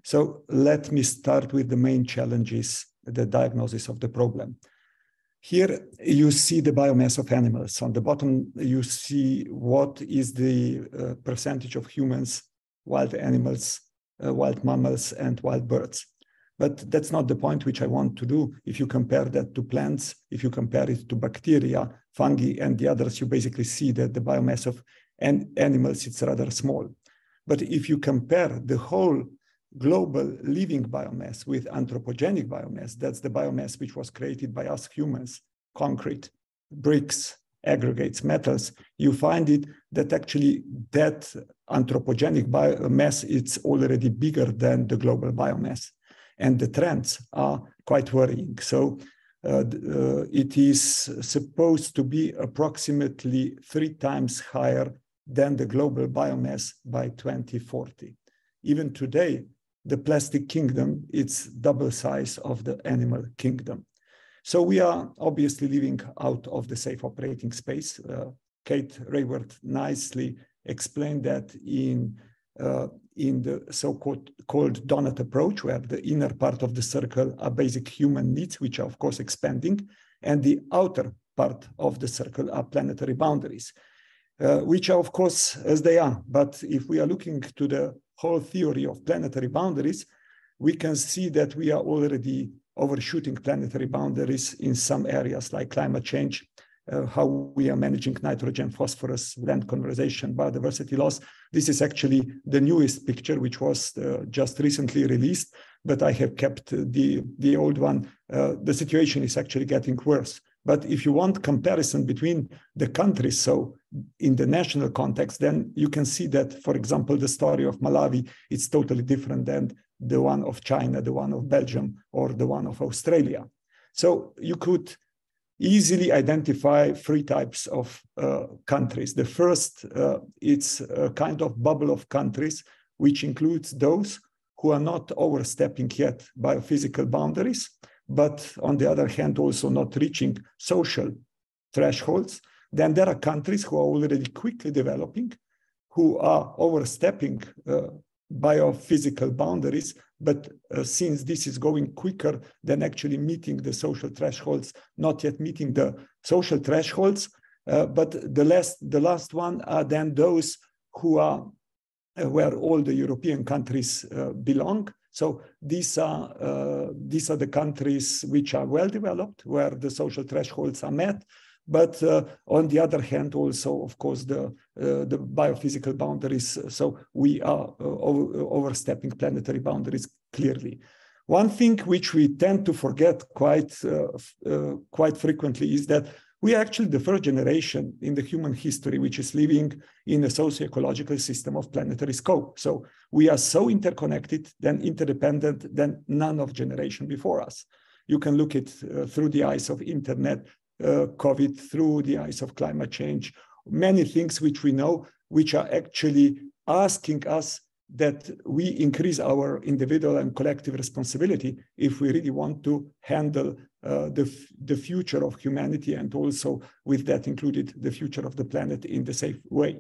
So let me start with the main challenges, the diagnosis of the problem. Here you see the biomass of animals. On the bottom, you see what is the percentage of humans, wild animals, wild mammals, and wild birds. But that's not the point which I want to do. If you compare that to plants, if you compare it to bacteria, fungi, and the others, you basically see that the biomass of animals is rather small. But if you compare the whole global living biomass with anthropogenic biomass, that's the biomass which was created by us humans, concrete, bricks, aggregates, metals, you find it that actually that anthropogenic biomass is already bigger than the global biomass. And the trends are quite worrying. So it is supposed to be approximately 3 times higher than the global biomass by 2040. Even today, the plastic kingdom, it's double size of the animal kingdom. So we are obviously living out of the safe operating space. Kate Raworth nicely explained that in the so-called donut approach, where the inner part of the circle are basic human needs, which are of course expanding, and the outer part of the circle are planetary boundaries, which are of course as they are. But if we are looking to the whole theory of planetary boundaries, we can see that we are already overshooting planetary boundaries in some areas like climate change, how we are managing nitrogen, phosphorus, land conservation, biodiversity loss. This is actually the newest picture, which was just recently released, but I have kept the old one. The situation is actually getting worse. But if you want comparison between the countries, so in the national context, then you can see that, for example, the story of Malawi is totally different than the one of China, the one of Belgium, or the one of Australia. So you could easily identify 3 types of countries. The first, it's a kind of bubble of countries, which includes those who are not overstepping yet biophysical boundaries, but on the other hand, also not reaching social thresholds. Then there are countries who are already quickly developing, who are overstepping biophysical boundaries, but since this is going quicker than actually meeting the social thresholds, not yet meeting the social thresholds, but the last one are then those who are where all the European countries belong. So these are the countries which are well developed, where the social thresholds are met. But on the other hand, also, of course, the biophysical boundaries. So we are overstepping planetary boundaries clearly. One thing which we tend to forget quite frequently is that we are actually the first generation in the human history which is living in a socio-ecological system of planetary scope. So we are so interconnected, then interdependent, than none of generation before us. You can look at through the eyes of internet, COVID, through the eyes of climate change, many things which we know, which are actually asking us that we increase our individual and collective responsibility if we really want to handle the future of humanity, and also with that included the future of the planet in the safe way.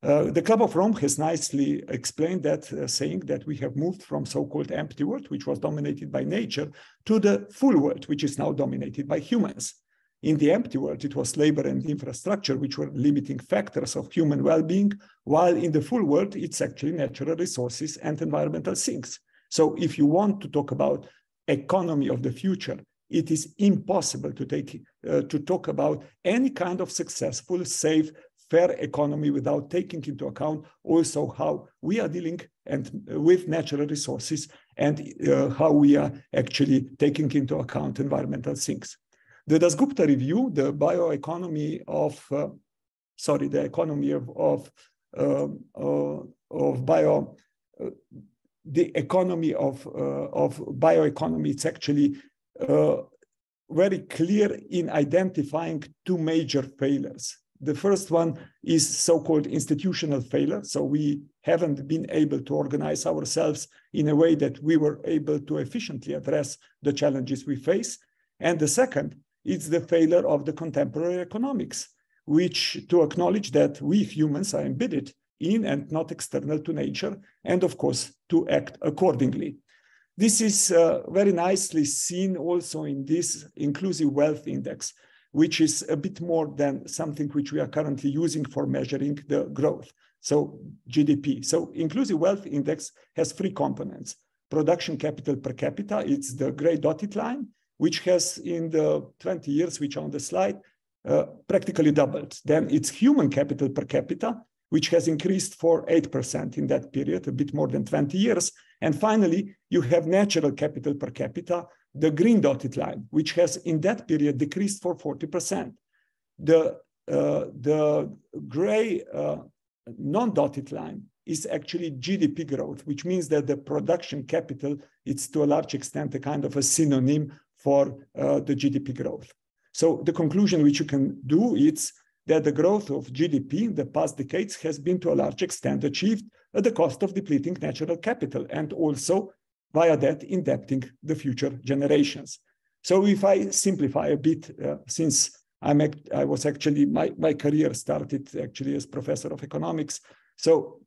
The Club of Rome has nicely explained that, saying that we have moved from so-called empty world, which was dominated by nature, to the full world, which is now dominated by humans. In the empty world, it was labor and infrastructure, which were limiting factors of human well-being, while in the full world, it's actually natural resources and environmental things. So if you want to talk about economy of the future, it is impossible to talk about any kind of successful, safe, fair economy without taking into account also how we are dealing with natural resources and how we are actually taking into account environmental things. The Dasgupta review, the bioeconomy of, the economy the economy of bioeconomy, it's actually very clear in identifying 2 major failures. The first one is so-called institutional failure. So we haven't been able to organize ourselves in a way that we were able to efficiently address the challenges we face. And the second, it's the failure of the contemporary economics, which to acknowledge that we humans are embedded in and not external to nature, and of course, to act accordingly. This is very nicely seen also in this inclusive wealth index, which is a bit more than something which we are currently using for measuring the growth. So GDP. So inclusive wealth index has three components. Production capital per capita, it's the gray dotted line, which has in the 20 years, which are on the slide, practically doubled. Then it's human capital per capita, which has increased for 8% in that period, a bit more than 20 years. And finally, you have natural capital per capita, the green dotted line, which has in that period decreased for 40%. The gray non-dotted line is actually GDP growth, which means that the production capital, it's to a large extent a kind of a synonym for the GDP growth. So the conclusion which you can do is that the growth of GDP in the past decades has been to a large extent achieved at the cost of depleting natural capital and also via that indebting the future generations. So if I simplify a bit, since I was actually, my career started actually as professor of economics. So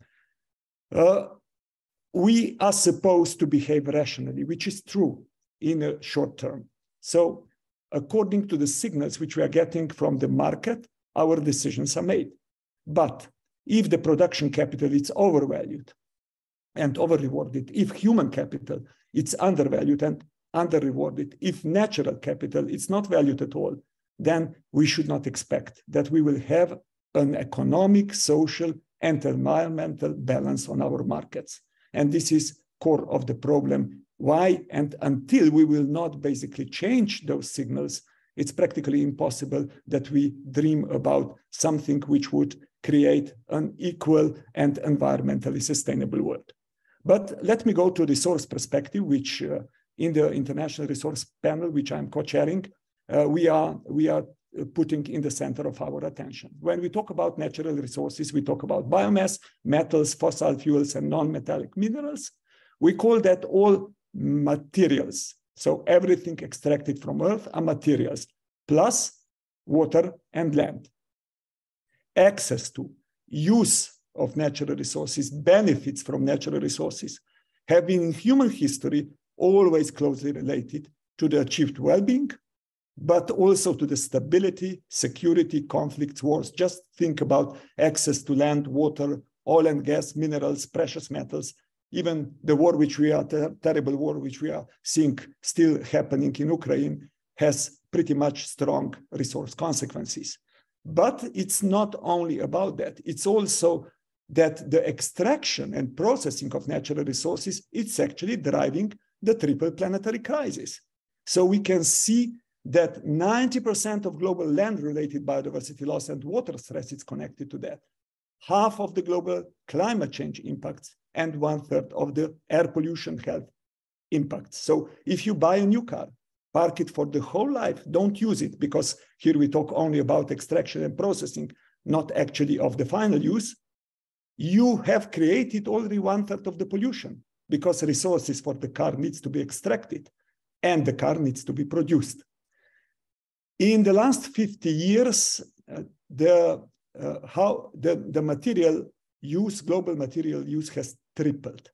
we are supposed to behave rationally, which is true in a short term. So according to the signals which we are getting from the market, our decisions are made. But if the production capital is overvalued and over-rewarded, if human capital it's undervalued and under-rewarded, if natural capital is not valued at all, then we should not expect that we will have an economic, social, and environmental balance on our markets. And this is core of the problem. Why? And until we will not basically change those signals, it's practically impossible that we dream about something which would create an equal and environmentally sustainable world. But let me go to resource perspective, which in the International Resource Panel, which I'm co-chairing, we are putting in the center of our attention. When we talk about natural resources, we talk about biomass, metals, fossil fuels, and non-metallic minerals. We call that all materials. So everything extracted from Earth are materials, plus water and land. Access to, use of natural resources, benefits from natural resources have been in human history always closely related to the achieved well-being, but also to the stability, security, conflicts, wars. Just think about access to land, water, oil and gas, minerals, precious metals, even the war which we are, terrible war which we are seeing still happening in Ukraine has pretty much strong resource consequences. But it's not only about that. It's also that the extraction and processing of natural resources, it's actually driving the triple planetary crisis. So we can see that 90% of global land-related biodiversity loss and water stress is connected to that. Half of the global climate change impacts and 1/3 of the air pollution health impacts. So if you buy a new car, park it for the whole life, don't use it, because here we talk only about extraction and processing, not actually of the final use, you have created already 1/3 of the pollution, because resources for the car needs to be extracted and the car needs to be produced. In the last 50 years, the material use, global material use has tripled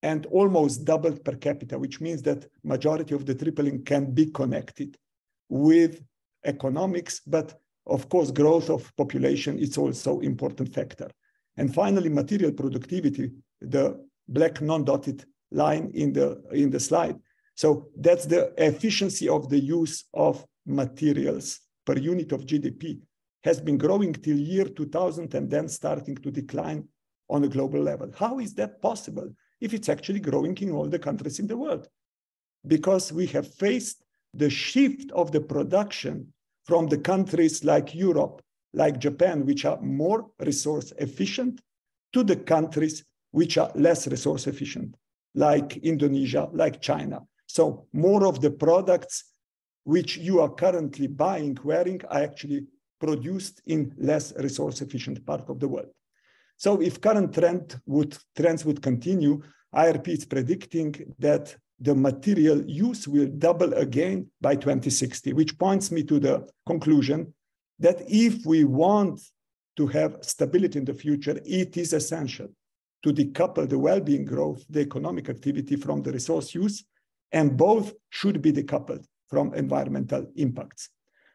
and almost doubled per capita, which means that majority of the tripling can be connected with economics, but of course, growth of population is also important factor. And finally, material productivity, the black non-dotted line in the slide. So that's the efficiency of the use of materials per unit of GDP has been growing till year 2000 and then starting to decline on a global level. How is that possible if it's actually growing in all the countries in the world? Because we have faced the shift of the production from the countries like Europe, like Japan, which are more resource efficient, to the countries which are less resource efficient, like Indonesia, like China. So more of the products which you are currently buying, wearing, are actually produced in less resource efficient part of the world. So if current trends would continue, IRP is predicting that the material use will double again by 2060, which points me to the conclusion that if we want to have stability in the future, it is essential to decouple the well-being growth, the economic activity from the resource use, and both should be decoupled from environmental impacts.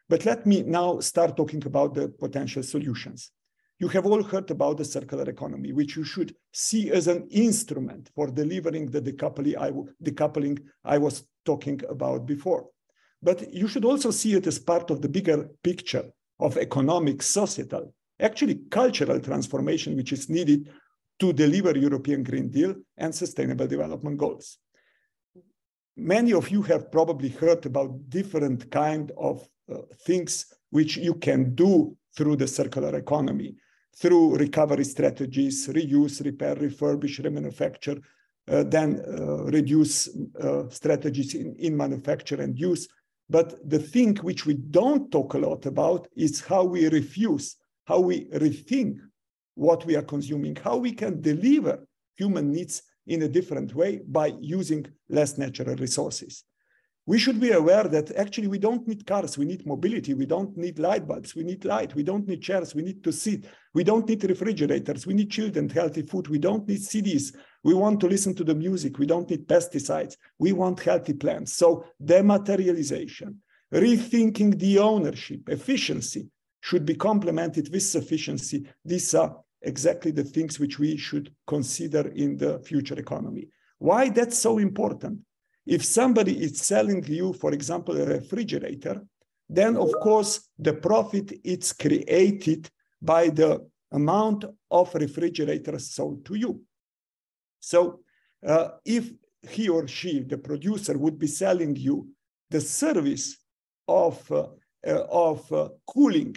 But let me now start talking about the potential solutions. You have all heard about the circular economy, which you should see as an instrument for delivering the decoupling I was talking about before. But you should also see it as part of the bigger picture of economic, societal, actually cultural transformation, which is needed to deliver European Green Deal and Sustainable Development Goals. Many of you have probably heard about different kind of things which you can do through the circular economy, through recovery strategies, reuse, repair, refurbish, remanufacture, then reduce strategies in manufacture and use. But the thing which we don't talk a lot about is how we refuse, how we rethink what we are consuming, how we can deliver human needs in a different way by using less natural resources. We should be aware that actually we don't need cars, we need mobility, we don't need light bulbs, we need light, we don't need chairs, we need to sit, we don't need refrigerators, we need children, healthy food, we don't need CDs, we want to listen to the music, we don't need pesticides, we want healthy plants. So dematerialization, rethinking the ownership, efficiency should be complemented with sufficiency. These are exactly the things which we should consider in the future economy. Why that's so important? If somebody is selling you, for example, a refrigerator, then of course the profit is created by the amount of refrigerators sold to you. So if he or she, the producer, would be selling you the service of cooling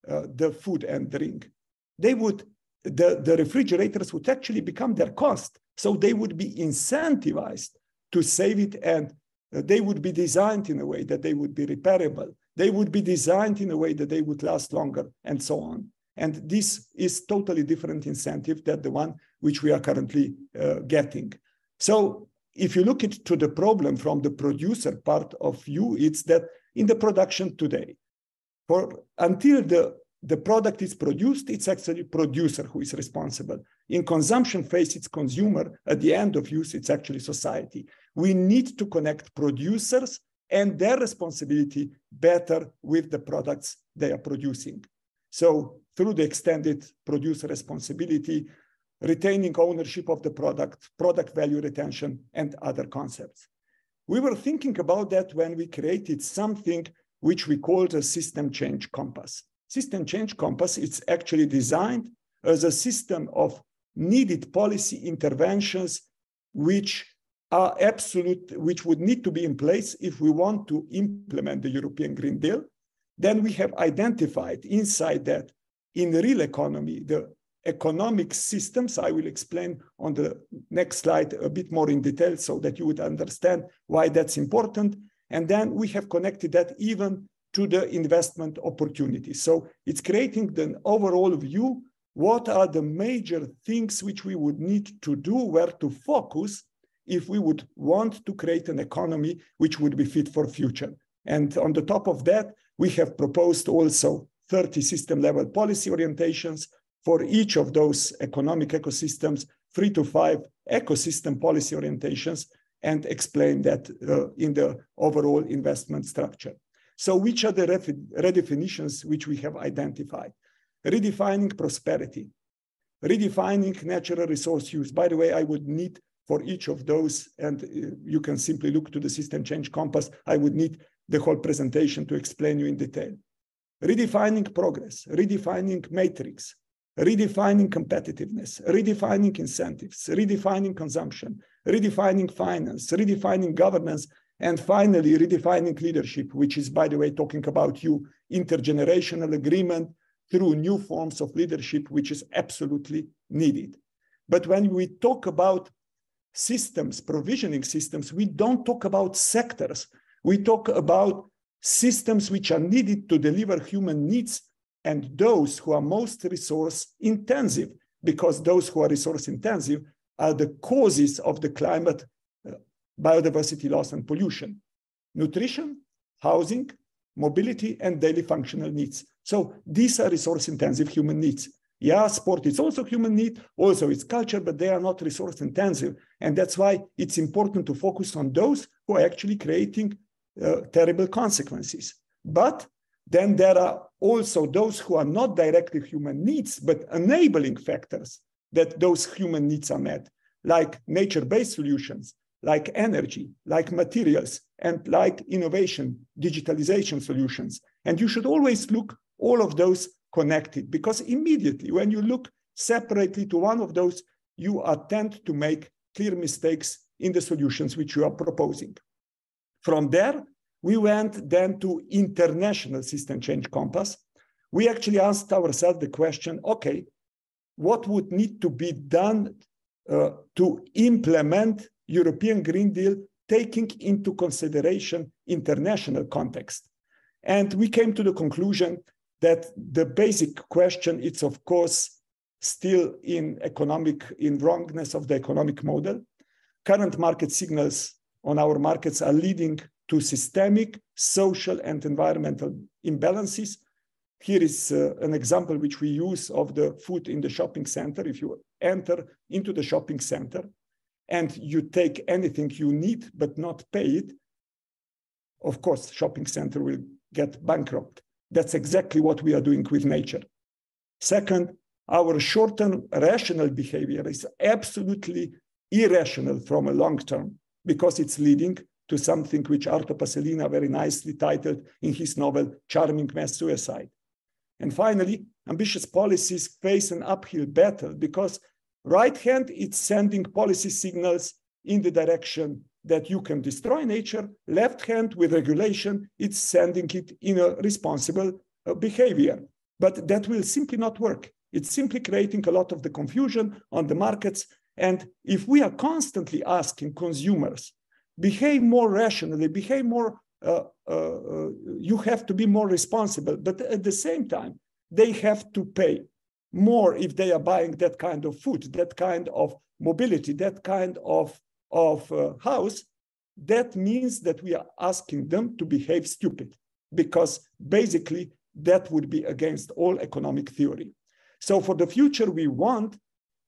the food and drink, the refrigerators would actually become their cost. So they would be incentivized to save it, and they would be designed in a way that they would be repairable. They would be designed in a way that they would last longer, and so on. And this is totally different incentive than the one which we are currently getting. So if you look to the problem from the producer part of view, it's that in the production today, until the product is produced, it's actually producer who is responsible. In consumption phase, it's consumer. At the end of use, it's actually society. We need to connect producers and their responsibility better with the products they are producing. So through the extended producer responsibility, retaining ownership of the product value retention, and other concepts. We were thinking about that when we created something which we called a system change compass. System change compass is actually designed as a system of needed policy interventions which are absolute, which would need to be in place if we want to implement the European Green Deal. Then we have identified inside that in the real economy, the economic systems. I will explain on the next slide a bit more in detail so that you would understand why that's important. And then we have connected that even to the investment opportunities. So it's creating the overall view. What are the major things which we would need to do, where to focus if we would want to create an economy which would be fit for future? And on the top of that, we have proposed also 30 system-level policy orientations for each of those economic ecosystems, 3 to 5 ecosystem policy orientations, and explain that in the overall investment structure. So which are the redefinitions which we have identified? Redefining prosperity, redefining natural resource use. By the way, I would need for each of those, and you can simply look to the system change compass, I would need the whole presentation to explain you in detail. Redefining progress, redefining matrix, redefining competitiveness, redefining incentives, redefining consumption, redefining finance, redefining governance, and finally, redefining leadership, which is, by the way, talking about intergenerational agreement through new forms of leadership, which is absolutely needed. But when we talk about systems, provisioning systems, we don't talk about sectors. We talk about systems which are needed to deliver human needs and those who are most resource intensive, because those who are resource intensive are the causes of the climate, biodiversity loss, and pollution. Nutrition, housing, mobility, and daily functional needs. So these are resource-intensive human needs. Yeah, sport is also human need, also it's culture, but they are not resource-intensive. And that's why it's important to focus on those who are actually creating terrible consequences. But then there are also those who are not directly human needs, but enabling factors that those human needs are met, like nature-based solutions, like energy, like materials, and like innovation, digitalization solutions. And you should always look all of those connected, because immediately when you look separately to one of those, you tend to make clear mistakes in the solutions which you are proposing. From there, we went then to international system change compass. We actually asked ourselves the question, okay, what would need to be done to implement European Green Deal, taking into consideration international context? And we came to the conclusion that the basic question is, of course, still in wrongness of the economic model. Current market signals on our markets are leading to systemic, social, and environmental imbalances. Here is an example which we use of the food in the shopping center. If you enter into the shopping center and you take anything you need but not pay it, of course, shopping center will get bankrupt. That's exactly what we are doing with nature. Second, our short-term rational behavior is absolutely irrational from a long term, because it's leading to something which Arto Pasolina very nicely titled in his novel, Charming Mass Suicide. And finally, ambitious policies face an uphill battle, because right hand, it's sending policy signals in the direction that you can destroy nature. Left hand, with regulation, it's sending it in a responsible behavior. But that will simply not work. It's simply creating a lot of the confusion on the markets. And if we are constantly asking consumers, behave more rationally, behave more, you have to be more responsible, but at the same time, they have to pay more if they are buying that kind of food, that kind of mobility, that kind of house, that means that we are asking them to behave stupid, because basically that would be against all economic theory. So for the future we want,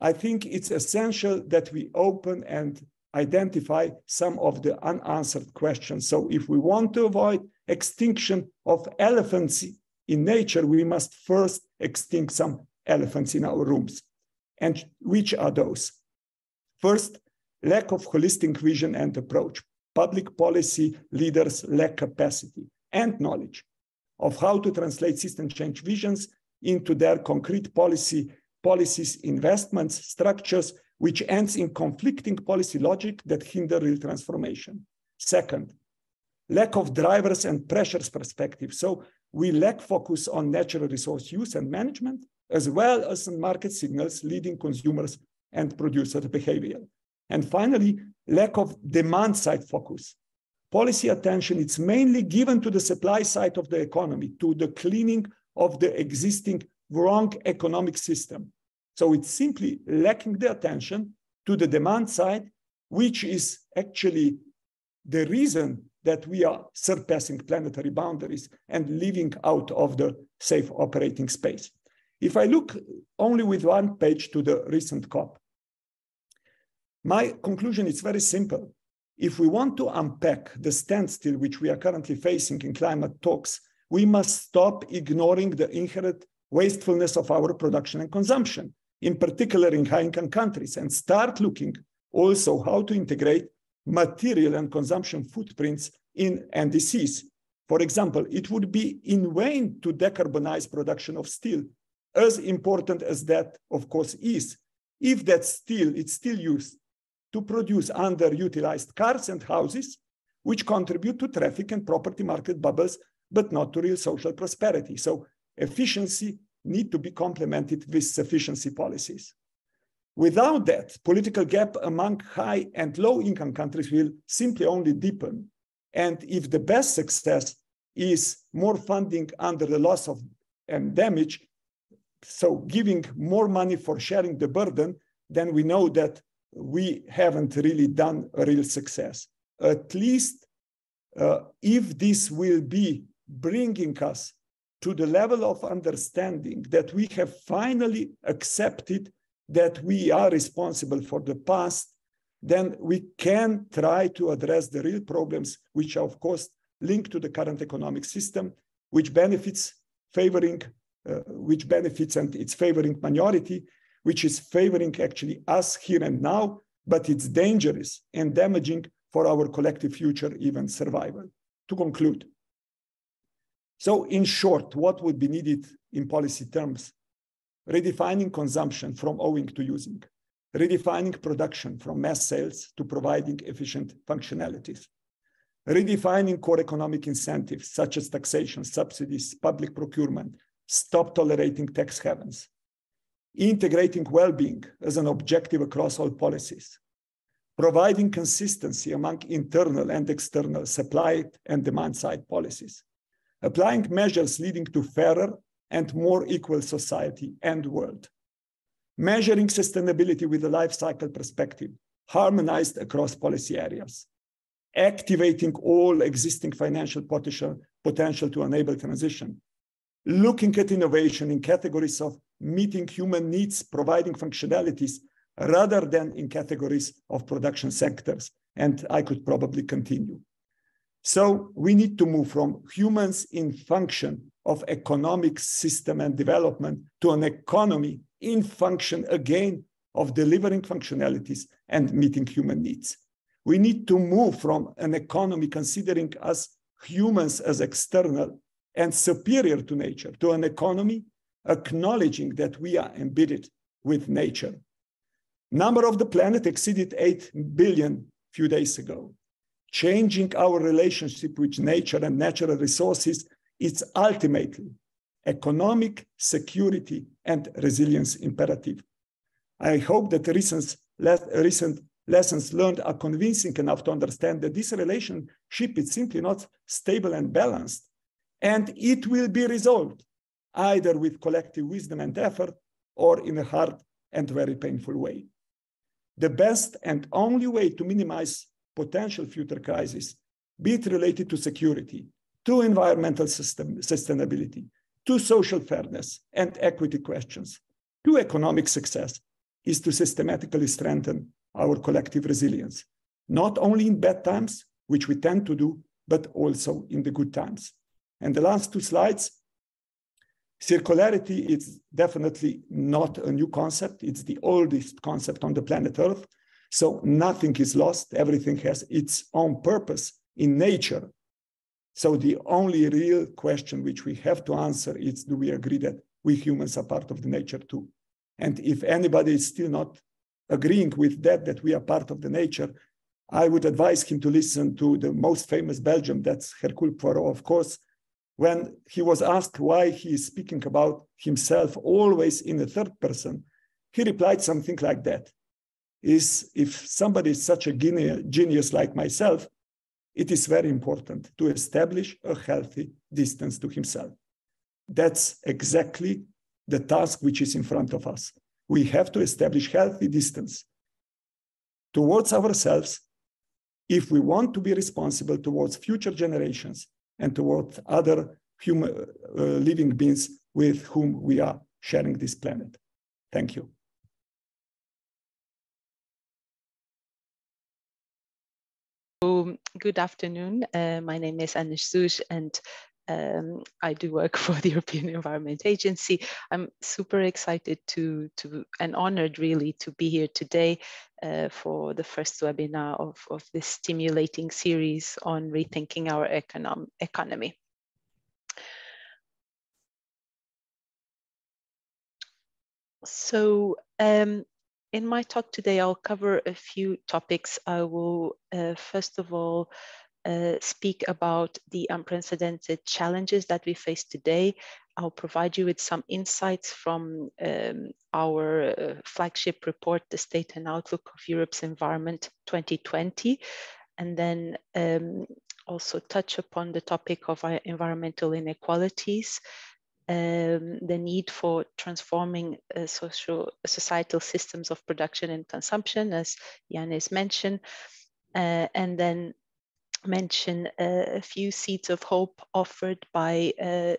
I think it's essential that we open and identify some of the unanswered questions. So if we want to avoid extinction of elephants in nature, we must first extinct some elephants in our rooms. And which are those? First, lack of holistic vision and approach. Public policy leaders lack capacity and knowledge of how to translate system change visions into their concrete policies, investments, structures, which ends in conflicting policy logic that hinder real transformation. Second, lack of drivers and pressures perspective. So we lack focus on natural resource use and management, as well as on market signals leading consumers and producer behavior. And finally, lack of demand side focus. Policy attention is mainly given to the supply side of the economy, to the cleaning of the existing wrong economic system. So it's simply lacking the attention to the demand side, which is actually the reason that we are surpassing planetary boundaries and living out of the safe operating space. If I look only with one page to the recent COP, my conclusion is very simple. If we want to unpack the standstill which we are currently facing in climate talks, we must stop ignoring the inherent wastefulness of our production and consumption, in particular in high-income countries, and start looking also how to integrate material and consumption footprints in NDCs. For example, it would be in vain to decarbonize production of steel, as important as that, of course, is, if that steel is still used to produce underutilized cars and houses, which contribute to traffic and property market bubbles, but not to real social prosperity. So efficiency needs to be complemented with sufficiency policies. Without that, political gap among high and low income countries will simply only deepen. And if the best success is more funding under the loss of and damage, so giving more money for sharing the burden, then we know that we haven't really done a real success. At least if this will be bringing us to the level of understanding that we have finally accepted that we are responsible for the past, then we can try to address the real problems, which are, of course, linked to the current economic system, which benefits and it's favoring minority, which is favoring actually us here and now, but it's dangerous and damaging for our collective future, even survival. To conclude, so in short, what would be needed in policy terms? Redefining consumption from owing to using, redefining production from mass sales to providing efficient functionalities, redefining core economic incentives such as taxation, subsidies, public procurement, stop tolerating tax havens, integrating well-being as an objective across all policies, providing consistency among internal and external supply and demand side policies, applying measures leading to fairer and more equal society and world, measuring sustainability with a life cycle perspective, harmonized across policy areas, activating all existing financial potential to enable transition, looking at innovation in categories of meeting human needs, providing functionalities, rather than in categories of production sectors. And I could probably continue. So we need to move from humans in function of economic system and development to an economy in function again of delivering functionalities and meeting human needs. We need to move from an economy considering us humans as external and superior to nature to an economy acknowledging that we are embedded with nature. Number of the planet exceeded 8 billion few days ago. Changing our relationship with nature and natural resources is ultimately economic, security, and resilience imperative. I hope that recent lessons learned are convincing enough to understand that this relationship is simply not stable and balanced, and it will be resolved either with collective wisdom and effort or in a hard and very painful way. The best and only way to minimize potential future crises, be it related to security, to environmental sustainability, to social fairness and equity questions, to economic success, is to systematically strengthen our collective resilience, not only in bad times, which we tend to do, but also in the good times. And the last two slides, circularity is definitely not a new concept. It's the oldest concept on the planet Earth. So nothing is lost. Everything has its own purpose in nature. So the only real question which we have to answer is, do we agree that we humans are part of the nature too? And if anybody is still not agreeing with that we are part of the nature, I would advise him to listen to the most famous Belgian, that's Hercule Poirot, of course, when he was asked why he is speaking about himself always in the third person, he replied something like that. If somebody is such a genius like myself, it is very important to establish a healthy distance to himself. That's exactly the task which is in front of us. We have to establish healthy distance towards ourselves if we want to be responsible towards future generations and towards other human living beings with whom we are sharing this planet. Thank you. Good afternoon. My name is Janez and I do work for the European Environment Agency. I'm super excited and honored really to be here today for the first webinar of this stimulating series on rethinking our economy. So in my talk today, I'll cover a few topics. I will first of all speak about the unprecedented challenges that we face today. I'll provide you with some insights from our flagship report, The State and Outlook of Europe's Environment 2020, and then also touch upon the topic of environmental inequalities, the need for transforming societal systems of production and consumption, as Janez mentioned, and then mention a few seeds of hope offered by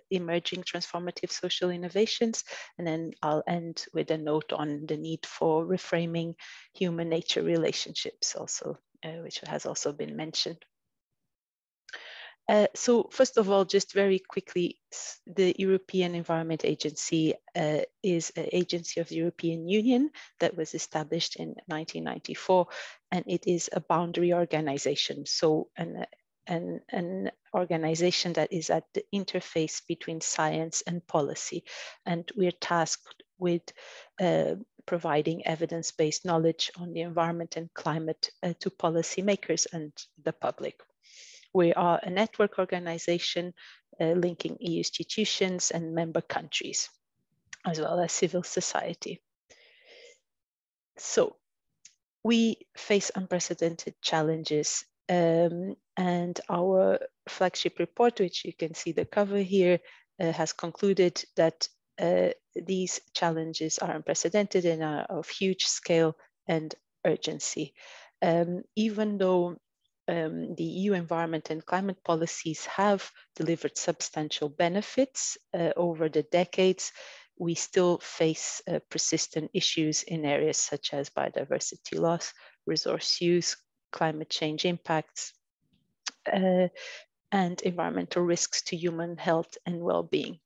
emerging transformative social innovations, and then I'll end with a note on the need for reframing human-nature relationships, also, which has also been mentioned. So first of all, just very quickly, the European Environment Agency is an agency of the European Union that was established in 1994, and it is a boundary organization. So an organization that is at the interface between science and policy. And we're tasked with providing evidence-based knowledge on the environment and climate to policymakers and the public. We are a network organization linking EU institutions and member countries, as well as civil society. So we face unprecedented challenges, and our flagship report, which you can see the cover here, has concluded that these challenges are unprecedented and are of huge scale and urgency. Even though the EU environment and climate policies have delivered substantial benefits over the decades, we still face persistent issues in areas such as biodiversity loss, resource use, climate change impacts, and environmental risks to human health and well-being.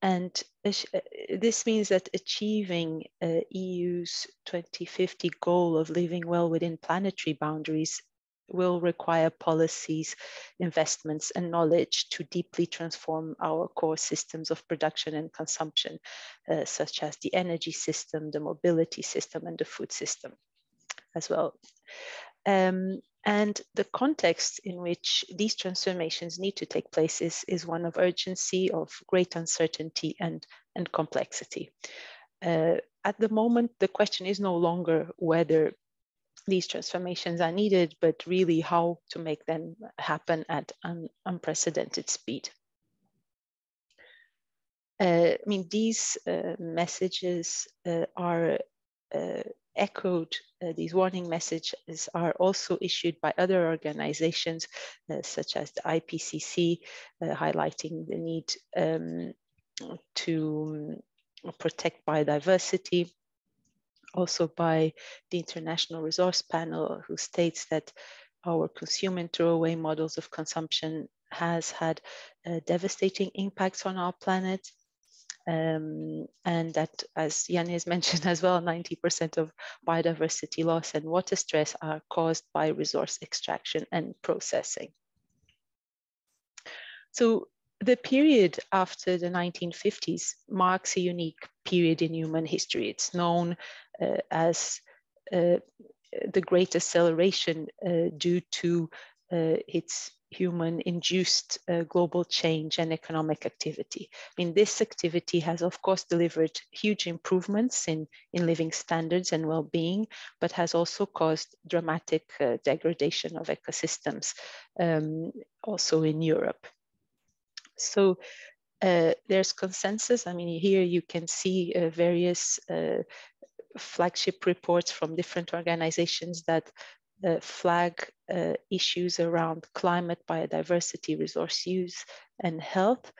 And this means that achieving EU's 2050 goal of living well within planetary boundaries will require policies, investments, and knowledge to deeply transform our core systems of production and consumption, such as the energy system, the mobility system, and the food system as well. And the context in which these transformations need to take place is one of urgency, of great uncertainty and complexity. At the moment, the question is no longer whether these transformations are needed, but really how to make them happen at an unprecedented speed. I mean, these messages are echoed, these warning messages are also issued by other organizations, such as the IPCC, highlighting the need to protect biodiversity. Also by the International Resource Panel, who states that our consume and throw away models of consumption has had devastating impacts on our planet. And that, as Janez mentioned as well, 90% of biodiversity loss and water stress are caused by resource extraction and processing. So the period after the 1950s marks a unique period in human history. It's known as the Great Acceleration due to its human-induced global change and economic activity. I mean, this activity has, of course, delivered huge improvements in living standards and well-being, but has also caused dramatic degradation of ecosystems, also in Europe. So there's consensus. I mean, here you can see various flagship reports from different organizations that flag issues around climate, biodiversity, resource use, and health,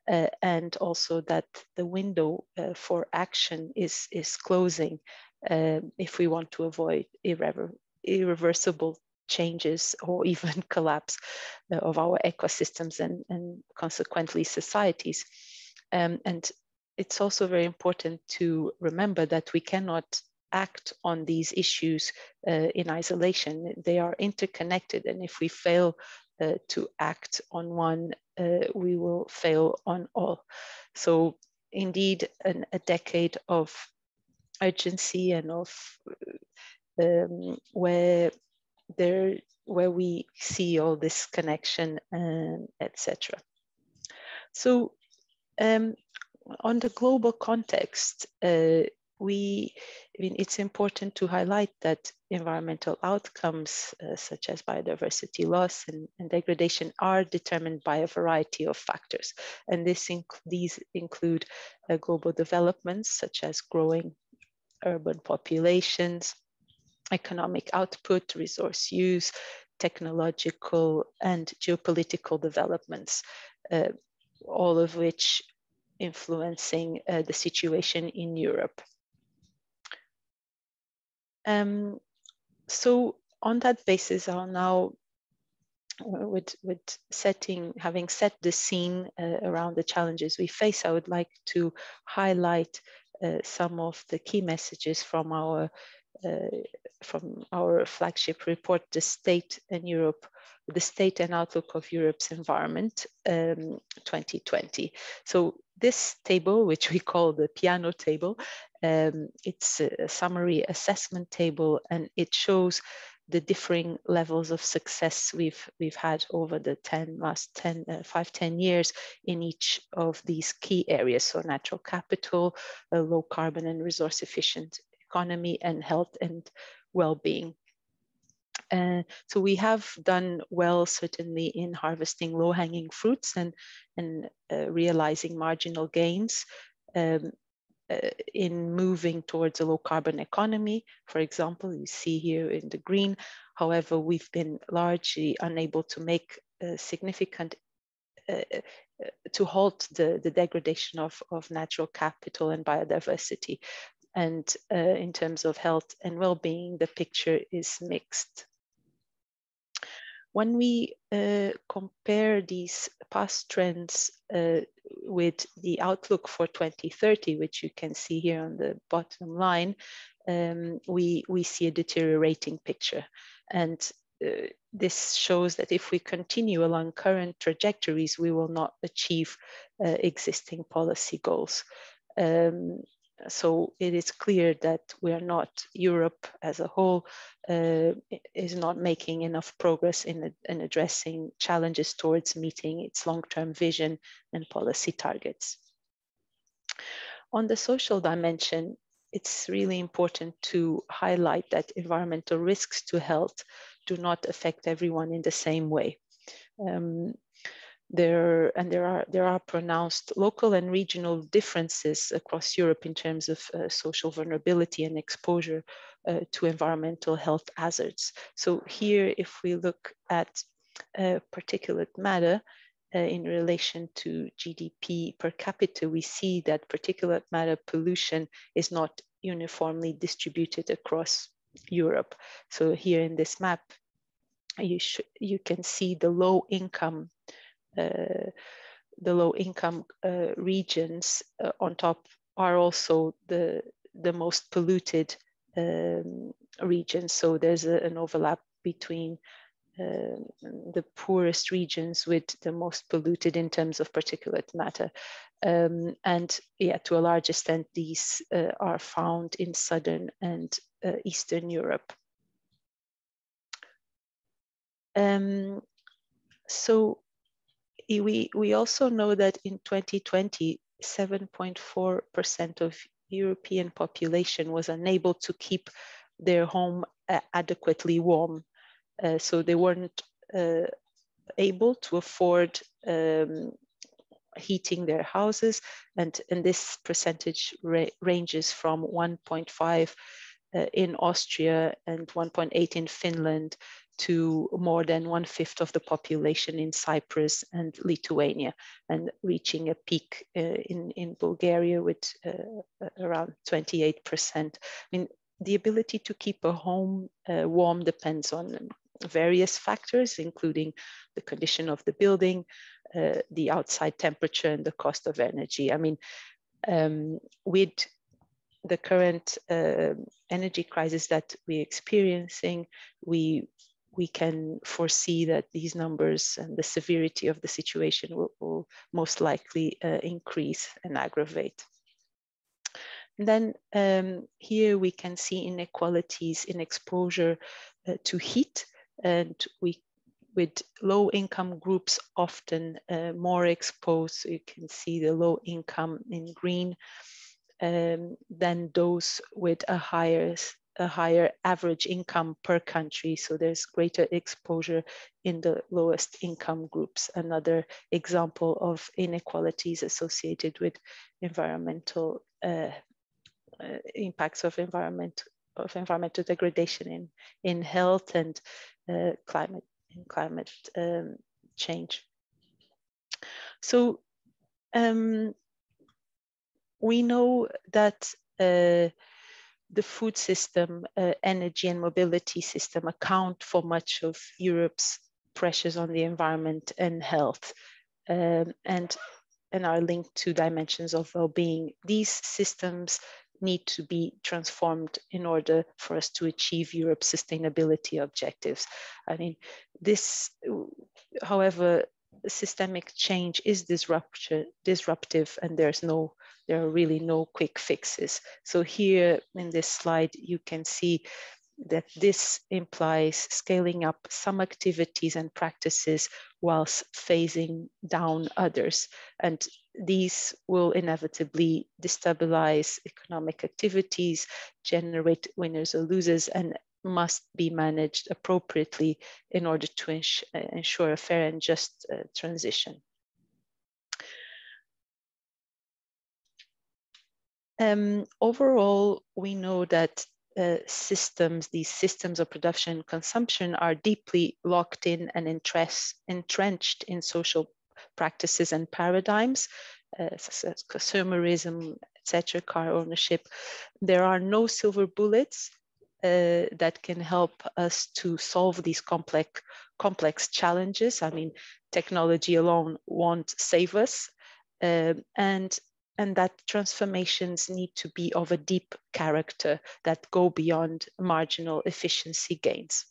and also that the window for action is closing if we want to avoid irreversible changes or even collapse of our ecosystems and consequently societies. And it's also very important to remember that we cannot act on these issues in isolation. They are interconnected, and if we fail to act on one, we will fail on all. So indeed, a decade of urgency and of where we see all this connection, etc. So on the global context, it's important to highlight that environmental outcomes such as biodiversity loss and degradation are determined by a variety of factors. And these include global developments such as growing urban populations, economic output, resource use, technological and geopolitical developments, all of which influencing the situation in Europe. So on that basis, I'll now, having set the scene around the challenges we face, I would like to highlight some of the key messages from our flagship report, The State and Outlook of Europe's Environment 2020. So this table, which we call the piano table, it's a summary assessment table, and it shows the differing levels of success we've had over the 5-10 years in each of these key areas. So natural capital, a low carbon and resource efficient economy, and health and well-being. So we have done well, certainly, in harvesting low-hanging fruits and realizing marginal gains in moving towards a low-carbon economy. For example, you see here in the green. However, we've been largely unable to make significant to halt the degradation of natural capital and biodiversity. And in terms of health and well-being, the picture is mixed. When we compare these past trends with the outlook for 2030, which you can see here on the bottom line, we see a deteriorating picture. And this shows that if we continue along current trajectories, we will not achieve existing policy goals. So it is clear that we are not, Europe as a whole is not making enough progress in addressing challenges towards meeting its long-term vision and policy targets. On the social dimension, it's really important to highlight that environmental risks to health do not affect everyone in the same way. There are pronounced local and regional differences across Europe in terms of social vulnerability and exposure to environmental health hazards. So here, if we look at particulate matter in relation to GDP per capita, we see that particulate matter pollution is not uniformly distributed across Europe. So here in this map, you can see the low income regions on top are also the most polluted regions. So there's an overlap between the poorest regions with the most polluted in terms of particulate matter. And yeah, to a large extent, these are found in Southern and Eastern Europe. So we also know that in 2020, 7.4% of European population was unable to keep their home adequately warm. So they weren't able to afford heating their houses. And this percentage ranges from 1.5 in Austria and 1.8 in Finland to more than 1/5 of the population in Cyprus and Lithuania, and reaching a peak in Bulgaria with around 28%. I mean, the ability to keep a home warm depends on various factors, including the condition of the building, the outside temperature, and the cost of energy. I mean, with the current energy crisis that we're experiencing, we can foresee that these numbers and the severity of the situation will most likely increase and aggravate. And then here we can see inequalities in exposure to heat, and with low income groups often more exposed. So you can see the low income in green than those with a higher average income per country. So there's greater exposure in the lowest income groups. Another example of inequalities associated with environmental impacts of environmental degradation in health, and climate change. So we know that the food system, energy and mobility system account for much of Europe's pressures on the environment and health, and are linked to dimensions of well-being. These systems need to be transformed in order for us to achieve Europe's sustainability objectives. I mean, this, however, systemic change is disruptive, and there are really no quick fixes. So here in this slide, you can see that this implies scaling up some activities and practices whilst phasing down others. And these will inevitably destabilize economic activities, generate winners or losers, and must be managed appropriately in order to ensure a fair and just transition. Overall, we know that these systems of production and consumption are deeply locked in and entrenched in social practices and paradigms, such as consumerism, etc., car ownership. There are no silver bullets that can help us to solve these complex challenges. I mean, technology alone won't save us, and that transformations need to be of a deep character that go beyond marginal efficiency gains.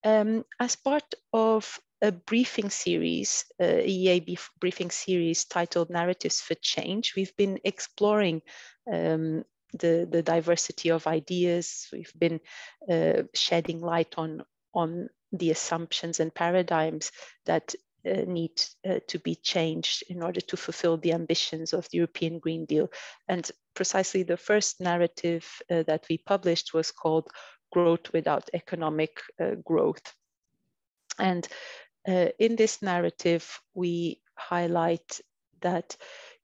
As part of a briefing series, EEA briefing series titled Narratives for Change, we've been exploring the diversity of ideas. We've been shedding light on the assumptions and paradigms that need to be changed in order to fulfill the ambitions of the European Green Deal. And precisely the first narrative that we published was called Growth Without Economic Growth. And in this narrative, we highlight that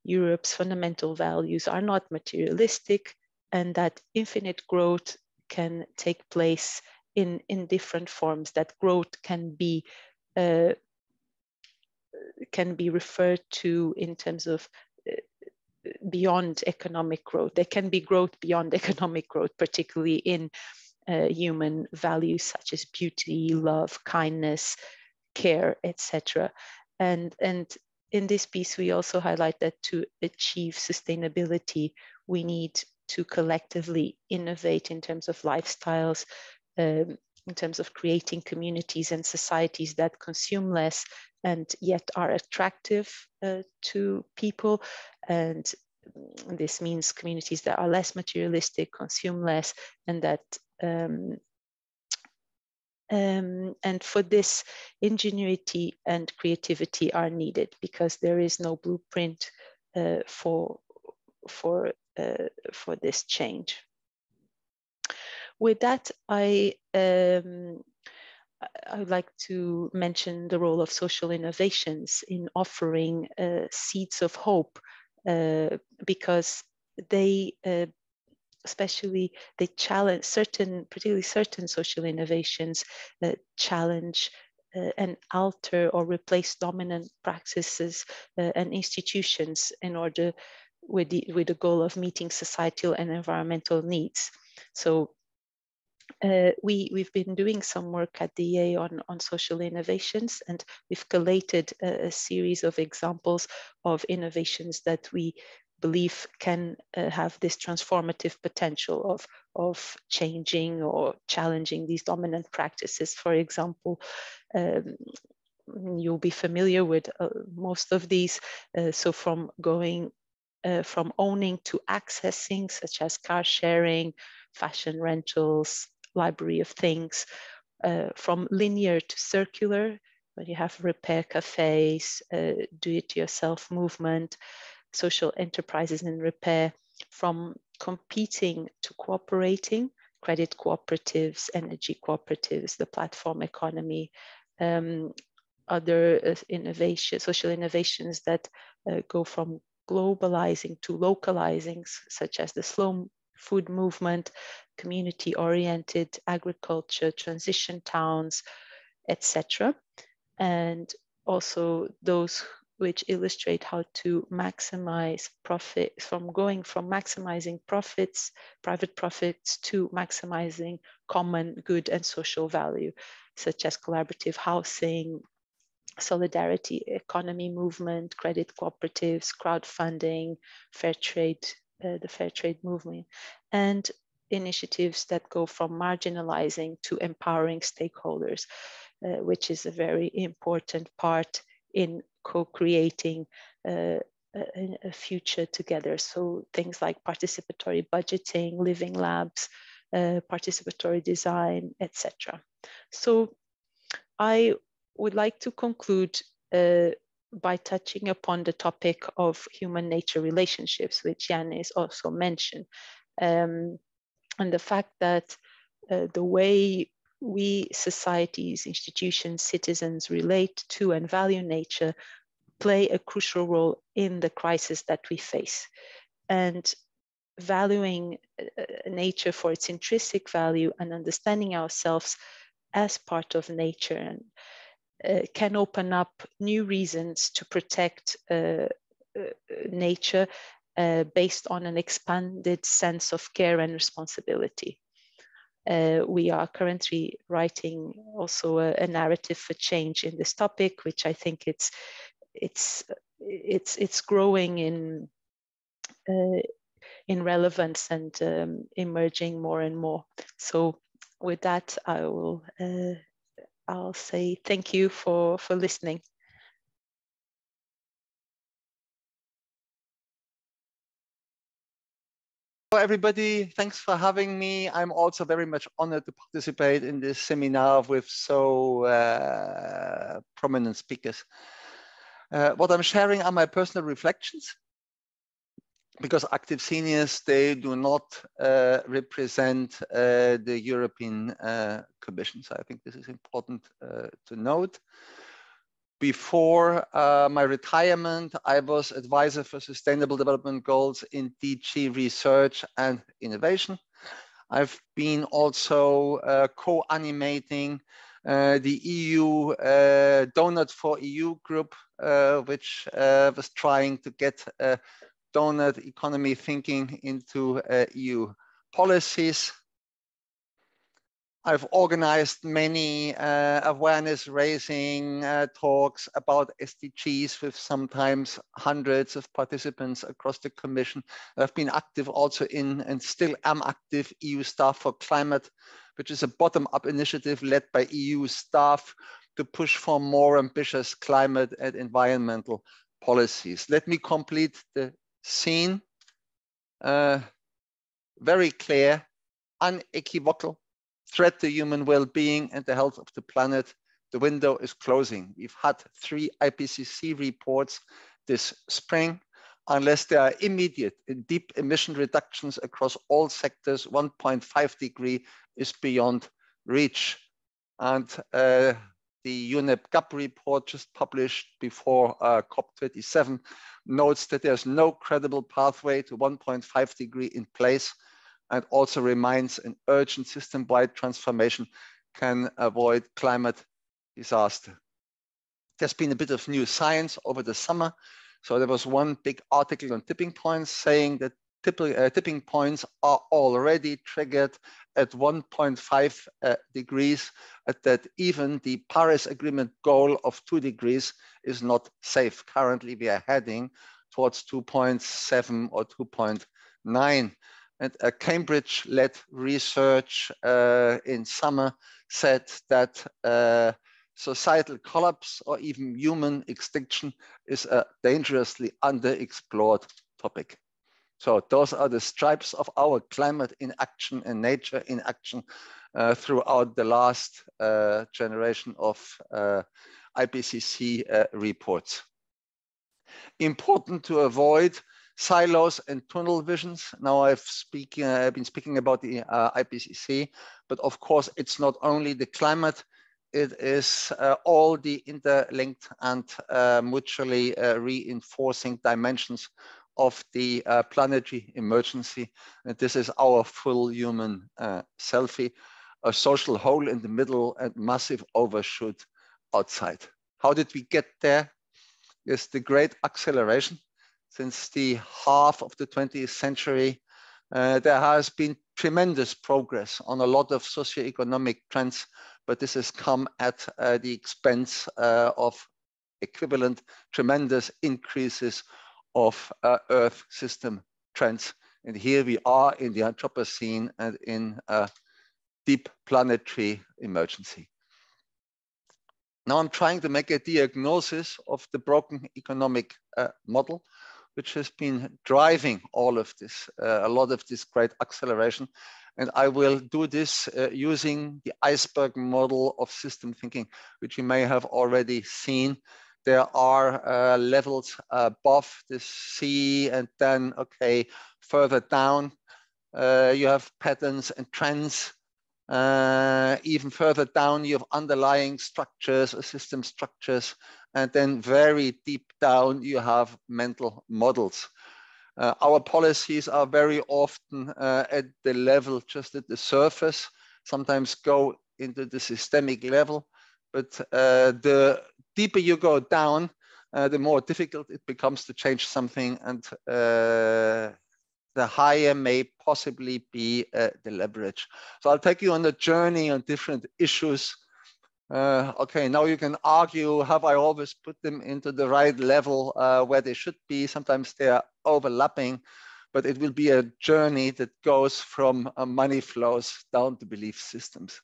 Europe's fundamental values are not materialistic, and that infinite growth can take place in different forms, that growth can be referred to in terms of beyond economic growth. There can be growth beyond economic growth, particularly in human values such as beauty, love, kindness, care, etc. And in this piece, we also highlight that to achieve sustainability, we need to collectively innovate in terms of lifestyles, in terms of creating communities and societies that consume less and yet are attractive to people. And this means communities that are less materialistic, consume less, and that and for this, ingenuity and creativity are needed, because there is no blueprint for this change. With that, I would like to mention the role of social innovations in offering seeds of hope, because they especially they challenge particularly certain social innovations that challenge and alter or replace dominant practices and institutions in order with the goal of meeting societal and environmental needs. So we've been doing some work at the EA on social innovations, and we've collated a series of examples of innovations that we believe can have this transformative potential of changing or challenging these dominant practices. For example, you'll be familiar with most of these. So from going from owning to accessing, such as car sharing, fashion rentals, library of things, from linear to circular, where you have repair cafes, do-it-yourself movement, social enterprises in repair, from competing to cooperating, credit cooperatives, energy cooperatives, the platform economy, other social innovations that go from globalizing to localizing, such as the slow food movement, community-oriented agriculture, transition towns, etc. And also those which illustrate how to maximize profit, going from maximizing profits, private profits, to maximizing common good and social value, such as collaborative housing, solidarity economy movement, credit cooperatives, crowdfunding, fair trade, the fair trade movement, and initiatives that go from marginalizing to empowering stakeholders, which is a very important part in co-creating a future together. So things like participatory budgeting, living labs, participatory design, etc. So I would like to conclude by touching upon the topic of human-nature relationships, which Janez also mentioned, and the fact that the way we, societies, institutions, citizens relate to and value nature play a crucial role in the crisis that we face. And valuing nature for its intrinsic value and understanding ourselves as part of nature and can open up new reasons to protect nature based on an expanded sense of care and responsibility. We are currently writing also a narrative for change in this topic, which I think it's growing in relevance and emerging more and more. So with that, I'll say thank you for listening. Hello everybody, thanks for having me. I'm also very much honored to participate in this seminar with so prominent speakers. What I'm sharing are my personal reflections, because active seniors, they do not represent the European Commission. So I think this is important to note. Before my retirement, I was advisor for sustainable development goals in DG Research and Innovation. I've been also co-animating the EU Donut for EU group, which was trying to get donut economy thinking into EU policies. I've organized many awareness raising talks about SDGs with sometimes hundreds of participants across the Commission. I've been active also in, and still am active, EU Staff for Climate, which is a bottom-up initiative led by EU staff to push for more ambitious climate and environmental policies. Let me complete the scene. Very clear, unequivocal threat to human well-being and the health of the planet. The window is closing. We've had 3 IPCC reports this spring. Unless there are immediate and deep emission reductions across all sectors, 1.5 degree is beyond reach. And the UNEP GAP report just published before COP27 notes that there's no credible pathway to 1.5 degree in place, and also reminds an urgent system-wide transformation can avoid climate disaster. There's been a bit of new science over the summer. So there was one big article on tipping points saying that tipping points are already triggered at 1.5 degrees, that even the Paris Agreement goal of 2 degrees is not safe. Currently, we are heading towards 2.7 or 2.9. And a Cambridge-led research in summer said that societal collapse or even human extinction is a dangerously underexplored topic. So those are the stripes of our climate in action and nature in action throughout the last generation of IPCC reports. Important to avoid silos and tunnel visions. Now I've been speaking about the IPCC, but of course it's not only the climate, it is all the interlinked and mutually reinforcing dimensions of the planetary emergency. And this is our full human selfie, a social hole in the middle and massive overshoot outside. How did we get there? It's the great acceleration. Since the half of the 20th century, there has been tremendous progress on a lot of socioeconomic trends, but this has come at the expense of equivalent tremendous increases of Earth system trends. And here we are in the Anthropocene and in a deep planetary emergency. Now I'm trying to make a diagnosis of the broken economic model, which has been driving all of this, a lot of this great acceleration. And I will do this using the iceberg model of system thinking, which you may have already seen. There are levels above the sea, and then, okay, further down, you have patterns and trends. Even further down, you have underlying structures or system structures. And then very deep down, you have mental models. Our policies are very often at the level, just at the surface, sometimes go into the systemic level. But the deeper you go down, the more difficult it becomes to change something, and the higher may possibly be the leverage. So I'll take you on a journey on different issues. Okay, now you can argue, have I always put them into the right level where they should be? Sometimes they are overlapping, but it will be a journey that goes from money flows down to belief systems.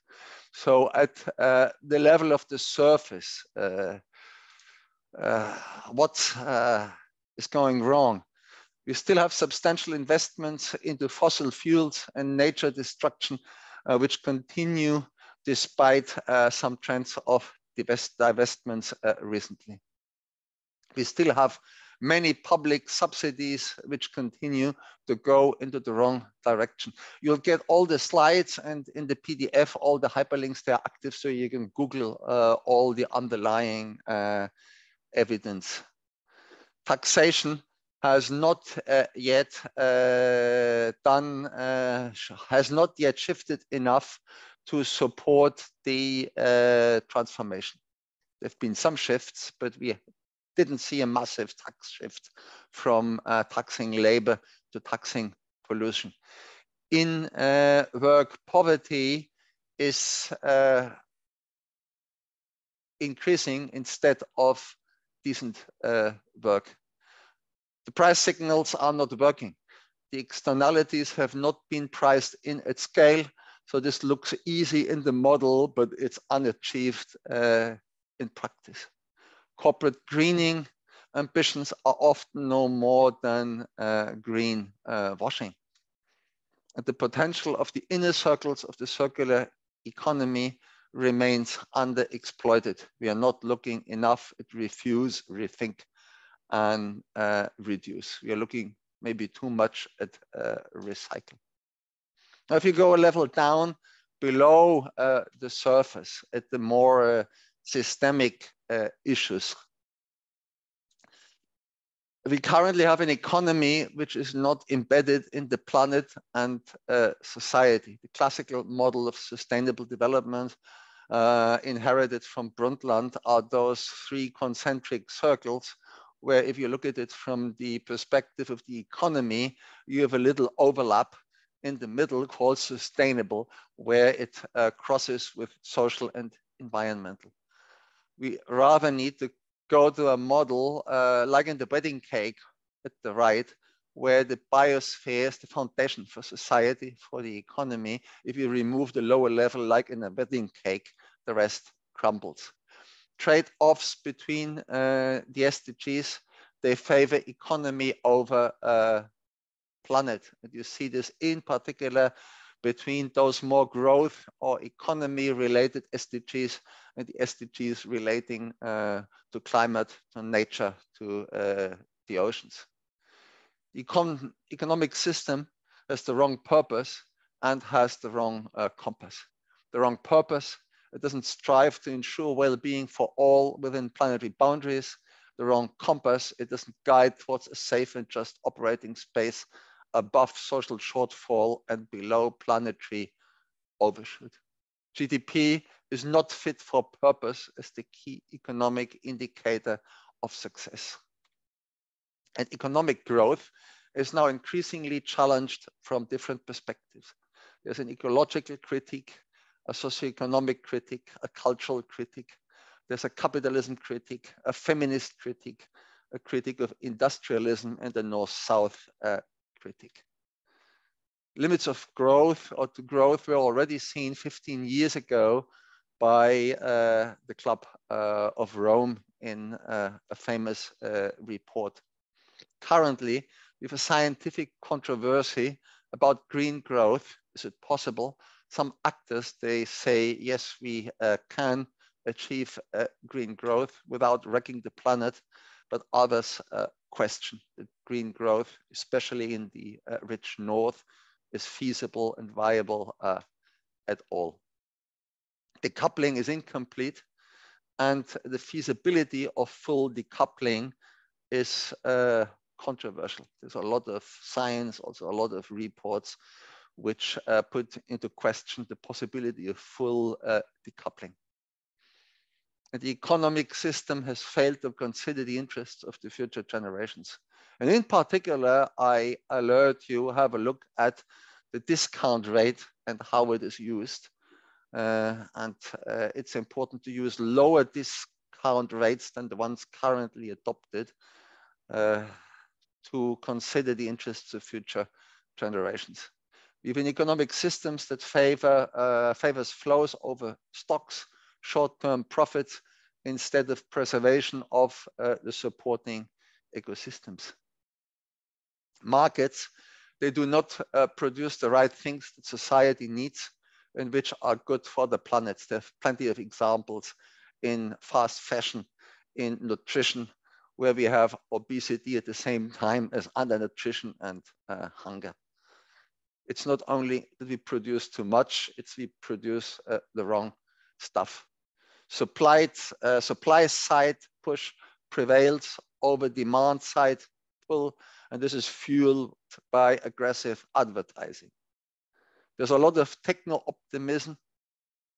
So at the level of the surface, what is going wrong? We still have substantial investments into fossil fuels and nature destruction, which continue despite some trends of divestments recently. We still have many public subsidies which continue to go into the wrong direction. You'll get all the slides, and in the PDF, all the hyperlinks, they are active, so you can Google all the underlying evidence. Taxation has not yet has not yet shifted enough to support the transformation. There have been some shifts, but we didn't see a massive tax shift from taxing labor to taxing pollution. In work, poverty is increasing instead of decent work. The price signals are not working. The externalities have not been priced in at scale. So this looks easy in the model, but it's unachieved in practice. Corporate greening ambitions are often no more than green washing. And the potential of the inner circles of the circular economy remains underexploited. We are not looking enough at refuse, rethink, and reduce. We are looking maybe too much at recycle. Now, if you go a level down below the surface at the more systemic issues, we currently have an economy which is not embedded in the planet and society. The classical model of sustainable development inherited from Brundtland are those three concentric circles, where if you look at it from the perspective of the economy, you have a little overlap in the middle called sustainable, where it crosses with social and environmental. We rather need to go to a model like in the wedding cake at the right, where the biosphere is the foundation for society, for the economy. If you remove the lower level, like in a wedding cake, the rest crumbles. Trade-offs between the SDGs, they favor economy over planet. And you see this in particular between those more growth or economy related SDGs and the SDGs relating to climate, to nature, to the oceans. The economic system has the wrong purpose and has the wrong compass. The wrong purpose, it doesn't strive to ensure well-being for all within planetary boundaries, the wrong compass. It doesn't guide towards a safe and just operating space above social shortfall and below planetary overshoot. GDP is not fit for purpose as the key economic indicator of success. And economic growth is now increasingly challenged from different perspectives. There's an ecological critique, a socioeconomic critique, a cultural critique. There's a capitalism critique, a feminist critique, a critique of industrialism, and a North-South critique. Limits of growth or to growth were already seen 15 years ago by the Club of Rome in a famous report. Currently, we have a scientific controversy about green growth. Is it possible? Some actors, they say, yes, we can achieve green growth without wrecking the planet, but others question that green growth, especially in the rich north, is feasible and viable at all. Decoupling is incomplete, and the feasibility of full decoupling is controversial. There's a lot of science, also a lot of reports which put into question the possibility of full decoupling. And the economic system has failed to consider the interests of the future generations. And in particular, I alert you, have a look at the discount rate and how it is used. It's important to use lower discount rates than the ones currently adopted to consider the interests of future generations. We have economic systems that favors flows over stocks, short-term profits, instead of preservation of the supporting ecosystems. Markets, they do not produce the right things that society needs and which are good for the planet. There's plenty of examples in fast fashion, in nutrition, where we have obesity at the same time as undernutrition and hunger. It's not only that we produce too much, it's we produce the wrong stuff. Supply side push prevails over demand side pull, and this is fueled by aggressive advertising. There's a lot of techno-optimism,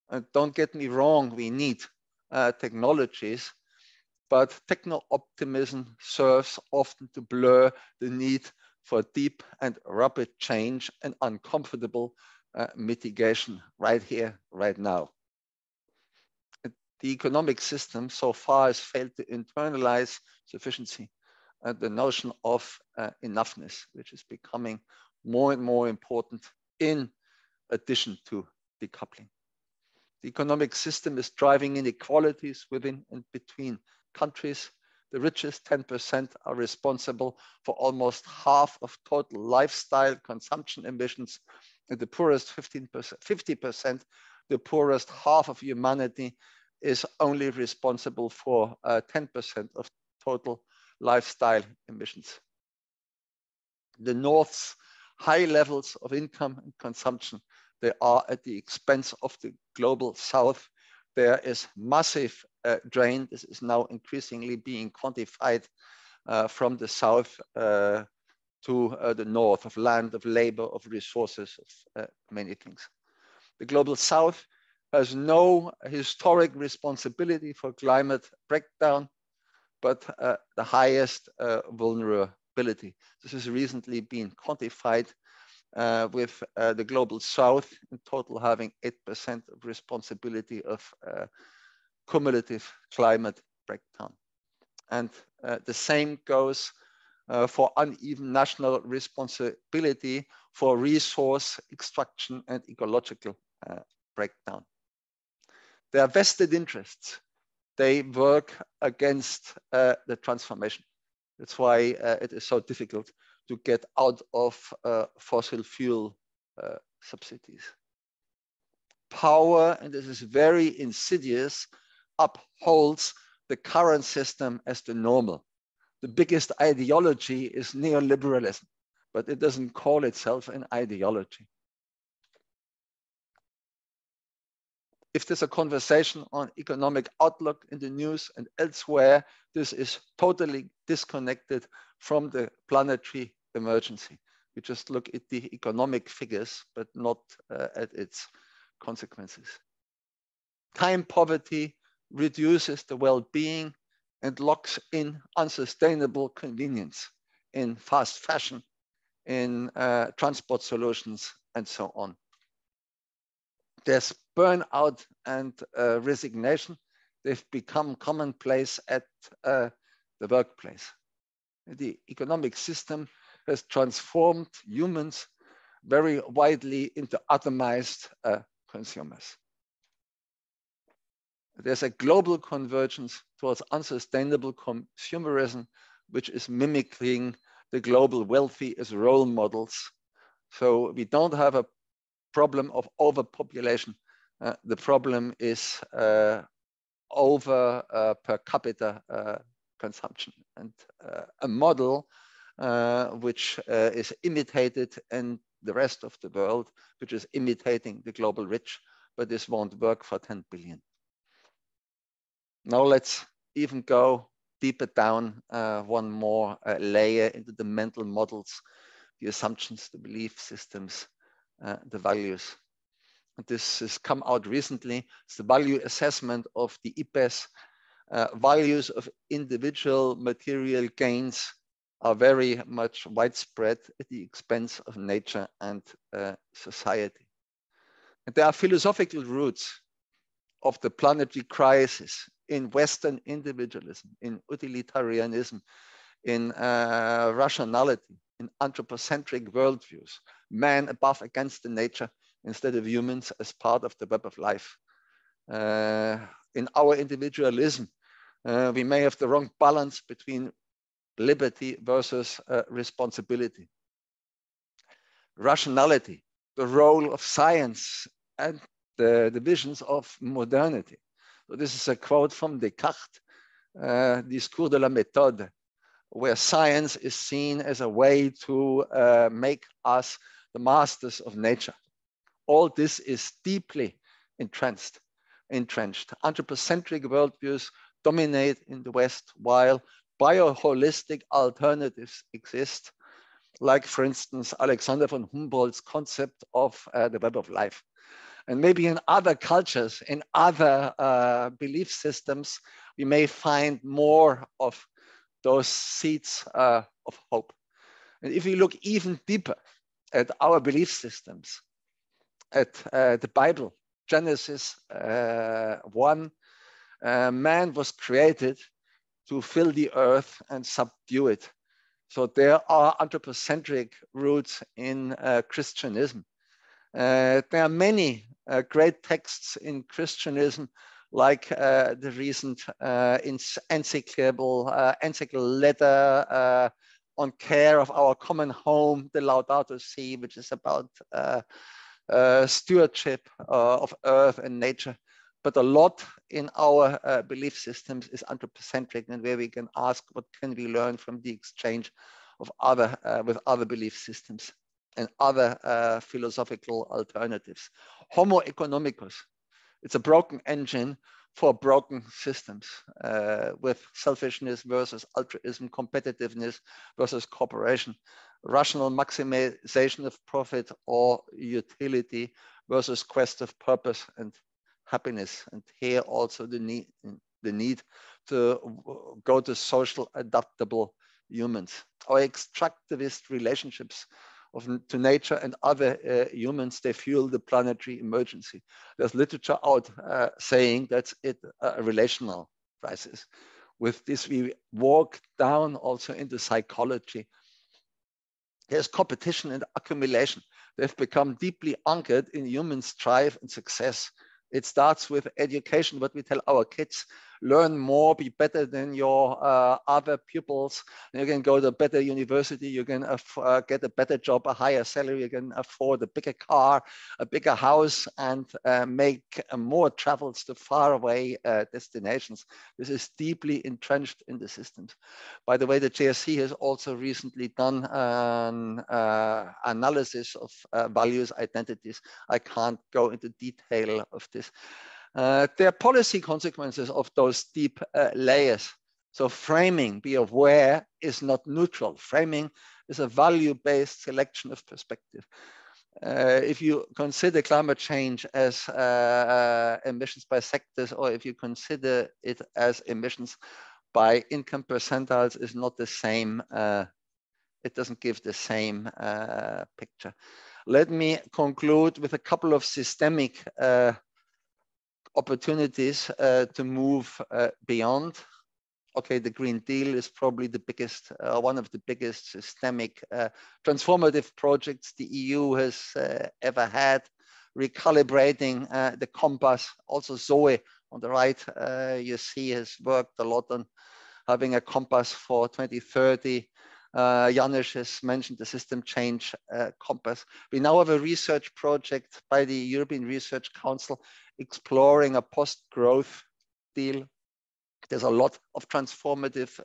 and don't get me wrong, we need technologies, but techno-optimism serves often to blur the need for deep and rapid change and uncomfortable mitigation right here, right now. The economic system so far has failed to internalize sufficiency and the notion of enoughness, which is becoming more and more important in addition to decoupling. The economic system is driving inequalities within and between countries. The richest 10% are responsible for almost half of total lifestyle consumption emissions, and the poorest 50%, the poorest half of humanity, is only responsible for 10% of total lifestyle emissions. The North's high levels of income and consumption, they are at the expense of the global South. There is massive drain. This is now increasingly being quantified from the South to the North, of land, of labor, of resources, of many things. The global South has no historic responsibility for climate breakdown, but the highest vulnerability. This has recently been quantified with the global South in total having 8% of responsibility of cumulative climate breakdown. And the same goes for uneven national responsibility for resource extraction and ecological breakdown. There are vested interests. They work against the transformation. That's why it is so difficult to get out of fossil fuel subsidies. Power, and this is very insidious, upholds the current system as the normal. The biggest ideology is neoliberalism, but it doesn't call itself an ideology. if there's a conversation on economic outlook in the news and elsewhere, this is totally disconnected from the planetary emergency. We just look at the economic figures, but not at its consequences. Time poverty reduces the well-being and locks in unsustainable convenience in fast fashion, in transport solutions, and so on. There's burnout and resignation. They've become commonplace at the workplace. The economic system has transformed humans very widely into atomized consumers. There's a global convergence towards unsustainable consumerism, which is mimicking the global wealthy as role models. So we don't have a problem of overpopulation. The problem is over per capita consumption, and a model which is imitated in the rest of the world, which is imitating the global rich, but this won't work for 10 billion. Now let's even go deeper down one more layer into the mental models, the assumptions, the belief systems, the values. And this has come out recently. It's the value assessment of the IPES. Values of individual material gains are very much widespread at the expense of nature and society. And there are philosophical roots of the planetary crisis in Western individualism, in utilitarianism, in rationality, in anthropocentric worldviews, man above against the nature instead of humans as part of the web of life. In our individualism, we may have the wrong balance between liberty versus responsibility. Rationality, the role of science and the visions of modernity. So this is a quote from Descartes, Discours de la méthode, where science is seen as a way to make us the masters of nature. All this is deeply entrenched. Anthropocentric worldviews dominate in the West, while bioholistic alternatives exist, like, for instance, Alexander von Humboldt's concept of the web of life. And maybe in other cultures, in other belief systems, we may find more of those seeds of hope. And if we look even deeper at our belief systems, at the Bible, Genesis 1, man was created to fill the earth and subdue it. So there are anthropocentric roots in Christianism. There are many great texts in Christianism, like the recent encyclical letter on care of our common home, the Laudato Si, which is about stewardship of earth and nature. But a lot in our belief systems is anthropocentric, and where we can ask, what can we learn from the exchange of with other belief systems and other philosophical alternatives. Homo economicus, it's a broken engine for broken systems with selfishness versus altruism, competitiveness versus cooperation, rational maximization of profit or utility versus quest of purpose and happiness. And here also the need to go to social adaptable humans. Our extractivist relationships to nature and other humans, they fuel the planetary emergency. There's literature out saying that's a relational crisis. With this, we walk down also into psychology. There's competition and accumulation. They've become deeply anchored in human strive and success. It starts with education, what we tell our kids: learn more, be better than your other pupils. And you can go to a better university, you can get a better job, a higher salary, you can afford a bigger car, a bigger house, and make more travels to faraway destinations. This is deeply entrenched in the systems. By the way, the JSC has also recently done an analysis of values, identities. I can't go into detail of this. There are policy consequences of those deep layers. So framing, be aware, is not neutral. Framing is a value-based selection of perspective. If you consider climate change as emissions by sectors, or if you consider it as emissions by income percentiles, is not the same. It doesn't give the same picture. Let me conclude with a couple of systemic opportunities to move beyond. Okay, the Green Deal is probably the biggest, one of the biggest systemic transformative projects the EU has ever had, recalibrating the compass. Also SOER on the right, you see, has worked a lot on having a compass for 2030. Janez has mentioned the system change compass. We now have a research project by the European Research Council exploring a post-growth deal. There's a lot of transformative,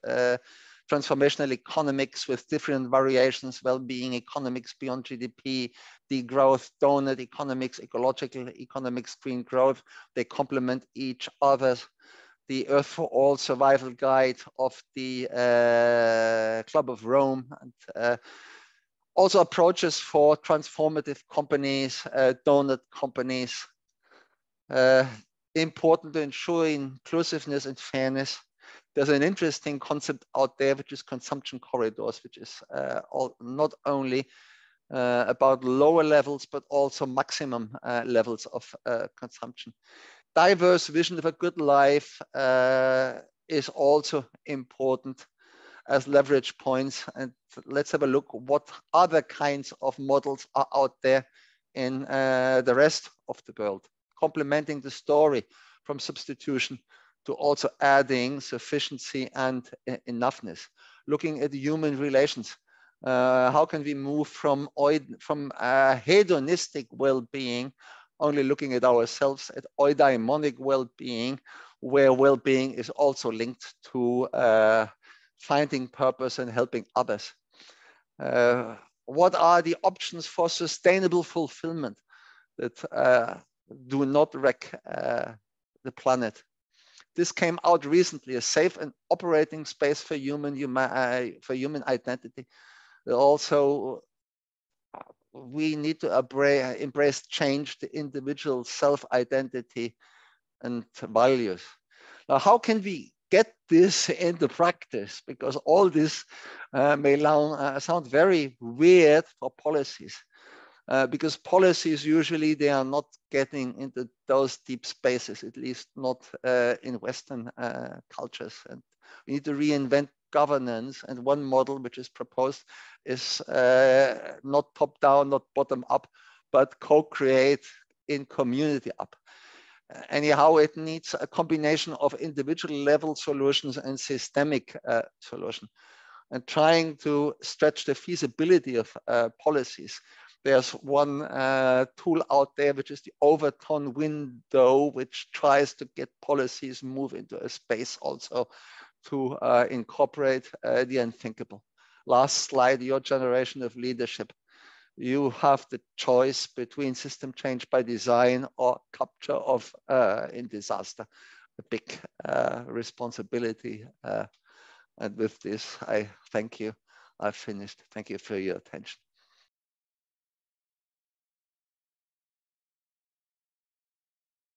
transformational economics with different variations, well-being economics beyond GDP, degrowth, donut economics, ecological economics, green growth. They complement each other. The Earth for All survival guide of the Club of Rome, and also approaches for transformative companies, donut companies. Important to ensure inclusiveness and fairness. There's an interesting concept out there, which is consumption corridors, which is not only about lower levels, but also maximum levels of consumption. Diverse vision of a good life is also important as leverage points. And let's have a look what other kinds of models are out there in the rest of the world, complementing the story from substitution to also adding sufficiency and enoughness. Looking at human relations, how can we move from hedonistic well-being, only looking at ourselves, at eudaimonic well-being, where well-being is also linked to finding purpose and helping others. What are the options for sustainable fulfillment that do not wreck the planet? This came out recently, a safe and operating space for human identity. Also, we need to embrace change, the individual self-identity and values. Now, how can we get this into practice? Because all this may sound very weird for policies. Because policies usually they are not getting into those deep spaces, at least not in Western cultures. And we need to reinvent governance. And one model which is proposed is not top down, not bottom up, but co-create in community up. Anyhow, it needs a combination of individual level solutions and systemic solution. And trying to stretch the feasibility of policies. There's one tool out there, which is the Overton window, which tries to get policies move into a space also to incorporate the unthinkable. Last slide, your generation of leadership. You have the choice between system change by design or capture of in disaster. A big responsibility. And with this, I thank you. I've finished. Thank you for your attention.